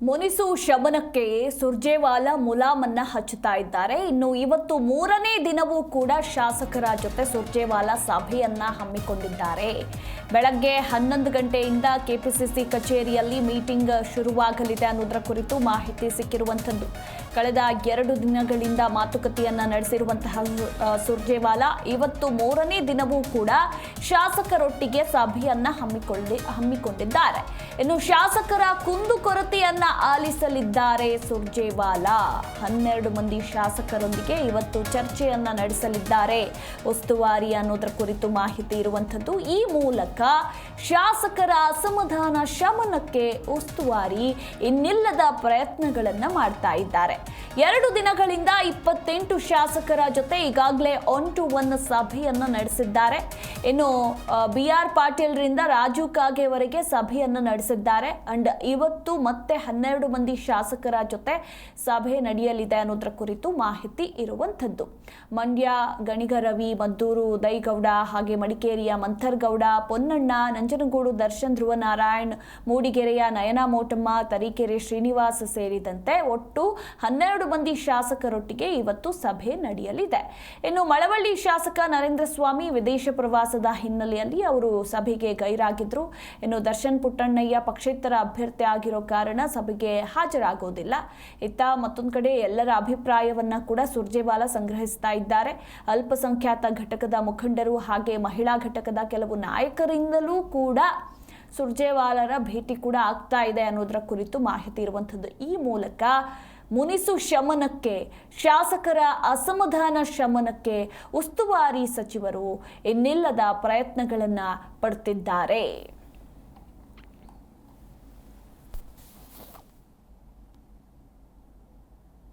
ಮುನಿಸು ಶಮನಕ್ಕೆ ಸುರ್ಜೇವಾಲಾ ಮುಲಾಮನ್ನ ಹಚ್ಚುತ್ತಾ ಇದ್ದಾರೆ. ಇನ್ನು ಇವತ್ತು ಮೂರನೇ ದಿನವೂ ಕೂಡ ಶಾಸಕರ ಜೊತೆ ಸುರ್ಜೇವಾಲಾ ಸಭೆಯನ್ನ ಹಮ್ಮಿಕೊಂಡಿದ್ದಾರೆ. ಬೆಳಗ್ಗೆ 11 ಗಂಟೆಯಿಂದ ಕೆಪಿಸಿಸಿ ಕಚೇರಿಯಲ್ಲಿ ಮೀಟಿಂಗ್ ಶುರುವಾಗಲಿದೆ ಅನ್ನೋದರ ಕುರಿತು ಮಾಹಿತಿ ಸಿಕ್ಕಿರುವಂಥದ್ದು. ಕಳೆದ 2 ದಿನಗಳಿಂದ ಮಾತುಕತೆಯನ್ನ ನಡೆಸಿರುವಂತಹ ಸುರ್ಜೇವಾಲಾ ಇವತ್ತು ಮೂರನೇ ದಿನವೂ ಕೂಡ ಶಾಸಕರೊಟ್ಟಿಗೆ ಸಭೆಯನ್ನ ಹಮ್ಮಿಕೊಂಡಿದ್ದಾರೆ. ಇನ್ನು ಶಾಸಕರ ಕುಂದುಕೊರತೆಯನ್ನ ಆಲಿಸಲಿದ್ದಾರೆ ಸುರ್ಜೇವಾಲಾ. 12 ಮಂದಿ ಶಾಸಕರೊಂದಿಗೆ ಇವತ್ತು ಚರ್ಚೆಯನ್ನ ನಡೆಸಲಿದ್ದಾರೆ. ಉಸ್ತುವಾರಿ ಅನ್ನೋದರ ಕುರಿತು ಮಾಹಿತಿ ಇರುವಂಥದ್ದು. ಈ ಮೂಲಕ ಶಾಸಕರ ಅಸಮಾಧಾನ ಶಮನಕ್ಕೆ ಉಸ್ತುವಾರಿ ಇನ್ನಿಲ್ಲದ ಪ್ರಯತ್ನಗಳನ್ನ ಮಾಡ್ತಾ ಇದ್ದಾರೆ. 2 ದಿನಗಳಿಂದ 28 ಶಾಸಕರ ಜೊತೆ ಈಗಾಗಲೇ 1-to-1 ಸಭೆಯನ್ನ ನಡೆಸಿದ್ದಾರೆ. ಇನ್ನು BR ಪಾಟೀಲ್ರಿಂದ ರಾಜು ಕಾಗೆವರೆಗೆ ಸಭೆಯನ್ನು ನಡೆಸಿದ್ದಾರೆ. ಅಂಡ್ ಇವತ್ತು ಮತ್ತೆ 12 ಮಂದಿ ಶಾಸಕರ ಜೊತೆ ಸಭೆ ನಡೆಯಲಿದೆ ಅನ್ನೋದರ ಕುರಿತು ಮಾಹಿತಿ ಇರುವಂಥದ್ದು. ಮಂಡ್ಯ ಗಣಿಗ ರವಿ, ಮದ್ದೂರು ಉದಯಗೌಡ, ಹಾಗೆ ಮಡಿಕೇರಿಯ ಮಂಥರ್ಗೌಡ, ಪೊನ್ನಣ್ಣ, ನಂಜನಗೂಡು ದರ್ಶನ್ ಧ್ರುವನಾರಾಯಣ್, ಮೂಡಿಗೆರೆಯ ನಯನ ಮೋಟಮ್ಮ, ತರೀಕೆರೆ ಶ್ರೀನಿವಾಸ ಸೇರಿದಂತೆ ಒಟ್ಟು 12 ಮಂದಿ ಶಾಸಕರೊಟ್ಟಿಗೆ ಇವತ್ತು ಸಭೆ ನಡೆಯಲಿದೆ. ಇನ್ನು ಮಳವಳ್ಳಿ ಶಾಸಕ ನರೇಂದ್ರ ಸ್ವಾಮಿ ವಿದೇಶ ಪ್ರವಾಸದ ಹಿನ್ನೆಲೆಯಲ್ಲಿ ಅವರು ಸಭೆಗೆ ಗೈರಾಗಿದ್ರು. ಇನ್ನು ದರ್ಶನ್ ಪುಟ್ಟಣ್ಣಯ್ಯ ಪಕ್ಷೇತರ ಅಭ್ಯರ್ಥಿ ಆಗಿರೋ ಕಾರಣ ಸಭೆಗೆ ಹಾಜರಾಗೋದಿಲ್ಲ. ಇತ್ತ ಮತ್ತೊಂದು ಕಡೆ ಎಲ್ಲರ ಅಭಿಪ್ರಾಯವನ್ನ ಕೂಡ ಸುರ್ಜೇವಾಲಾ ಸಂಗ್ರಹಿಸ್ತಾ ಇದ್ದಾರೆ. ಅಲ್ಪಸಂಖ್ಯಾತ ಘಟಕದ ಮುಖಂಡರು ಹಾಗೆ ಮಹಿಳಾ ಘಟಕದ ಕೆಲವು ನಾಯಕರಿಂದಲೂ ಕೂಡ ಸುರ್ಜೇವಾಲಾರ ಭೇಟಿ ಕೂಡ ಆಗ್ತಾ ಇದೆ ಅನ್ನೋದರ ಕುರಿತು ಮಾಹಿತಿ ಇರುವಂಥದ್ದು. ಈ ಮೂಲಕ ಮುನಿಸು ಶಮನಕ್ಕೆ, ಶಾಸಕರ ಅಸಮಾಧಾನ ಶಮನಕ್ಕೆ ಉಸ್ತುವಾರಿ ಸಚಿವರು ಇನ್ನಿಲ್ಲದ ಪ್ರಯತ್ನಗಳನ್ನು ಪಡುತ್ತಿದ್ದಾರೆ.